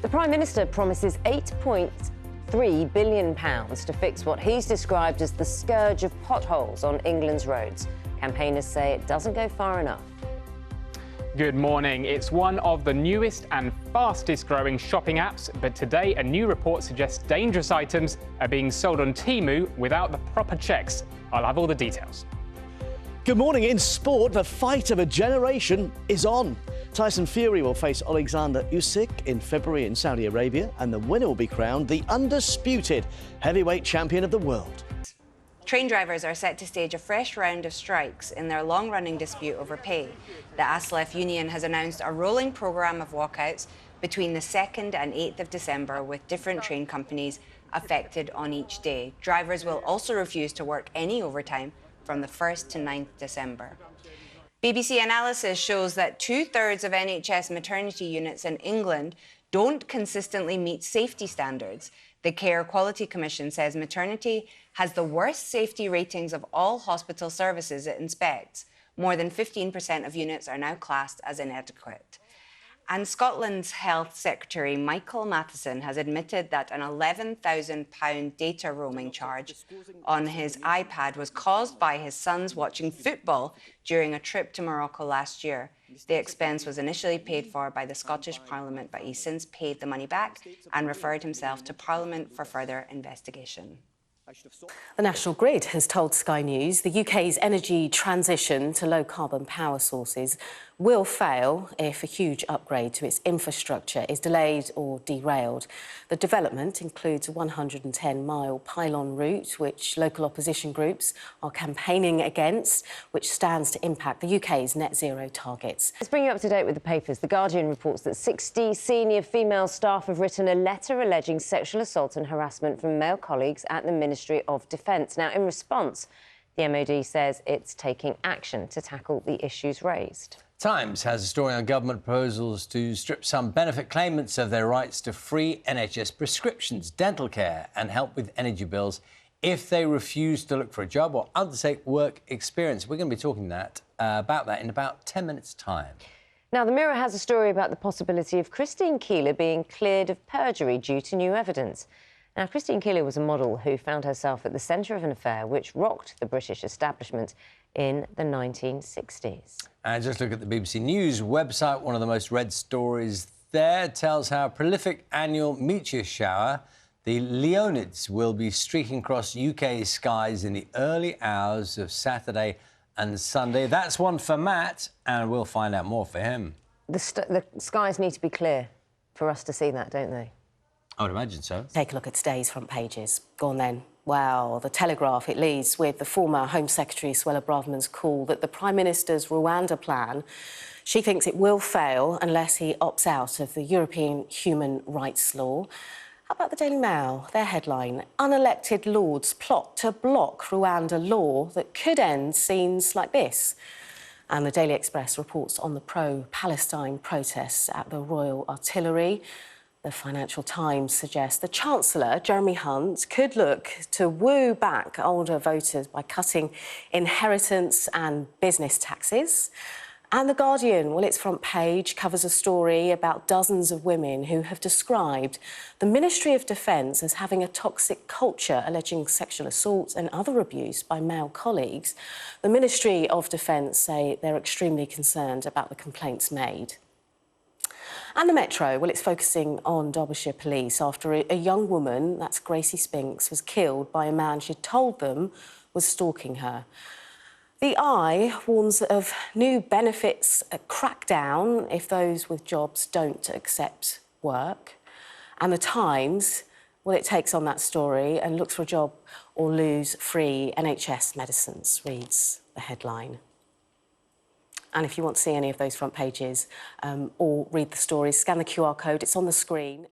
The Prime Minister promises £8.3 billion to fix what he's described as the scourge of potholes on England's roads. Campaigners say it doesn't go far enough. Good morning. It's one of the newest and fastest growing shopping apps, but today a new report suggests dangerous items are being sold on TEMU without the proper checks. I'll have all the details. Good morning. In sport, the fight of a generation is on. Tyson Fury will face Alexander Usyk in February in Saudi Arabia, and the winner will be crowned the undisputed heavyweight champion of the world. Train drivers are set to stage a fresh round of strikes in their long-running dispute over pay. The ASLEF union has announced a rolling programme of walkouts between the 2nd and 8th of December, with different train companies affected on each day. Drivers will also refuse to work any overtime from the 1st to 9th December. BBC analysis shows that 2/3 of NHS maternity units in England don't consistently meet safety standards. The Care Quality Commission says maternity has the worst safety ratings of all hospital services it inspects. More than 15% of units are now classed as inadequate. And Scotland's Health Secretary Michael Matheson has admitted that an £11,000 data roaming charge on his iPad was caused by his sons watching football during a trip to Morocco last year. The expense was initially paid for by the Scottish Parliament, but he's since paid the money back and referred himself to Parliament for further investigation. The National Grid has told Sky News the UK's energy transition to low-carbon power sources will fail if a huge upgrade to its infrastructure is delayed or derailed. The development includes a 110-mile pylon route, which local opposition groups are campaigning against, which stands to impact the UK's net zero targets. Let's bring you up to date with the papers. The Guardian reports that 60 senior female staff have written a letter alleging sexual assault and harassment from male colleagues at the Ministry of Defence. Now, in response, the MOD says it's taking action to tackle the issues raised. Times has a story on government proposals to strip some benefit claimants of their rights to free NHS prescriptions, dental care and help with energy bills if they refuse to look for a job or undertake work experience. We're going to be talking about that in about 10 minutes' time. Now, the Mirror has a story about the possibility of Christine Keeler being cleared of perjury due to new evidence. Now, Christine Keeler was a model who found herself at the centre of an affair which rocked the British establishment in the 1960s. And just look at the BBC News website. One of the most read stories there tells how a prolific annual meteor shower, the Leonids, will be streaking across UK skies in the early hours of Saturday and Sunday. That's one for Matt, and we'll find out more for him. The skies need to be clear for us to see that, don't they? I would imagine so. Take a look at today's front pages. Go on then. Well, the Telegraph, it leads with the former Home Secretary Suella Braverman's call that the Prime Minister's Rwanda plan, she thinks it will fail unless he opts out of the European human rights law. How about the Daily Mail? Their headline, unelected lords plot to block Rwanda law that could end scenes like this. And the Daily Express reports on the pro-Palestine protests at the Royal Artillery. The Financial Times suggests the Chancellor, Jeremy Hunt, could look to woo back older voters by cutting inheritance and business taxes. And The Guardian, well, its front page covers a story about dozens of women who have described the Ministry of Defence as having a toxic culture, alleging sexual assault and other abuse by male colleagues. The Ministry of Defence say they're extremely concerned about the complaints made. And the Metro, well, it's focusing on Derbyshire Police after a young woman, that's Gracie Spinks, was killed by a man she'd told them was stalking her. The Eye warns of new benefits crackdown if those with jobs don't accept work. And the Times, well, it takes on that story and looks for a job or lose free NHS medicines, reads the headline. And if you want to see any of those front pages or read the stories, scan the QR code. It's on the screen.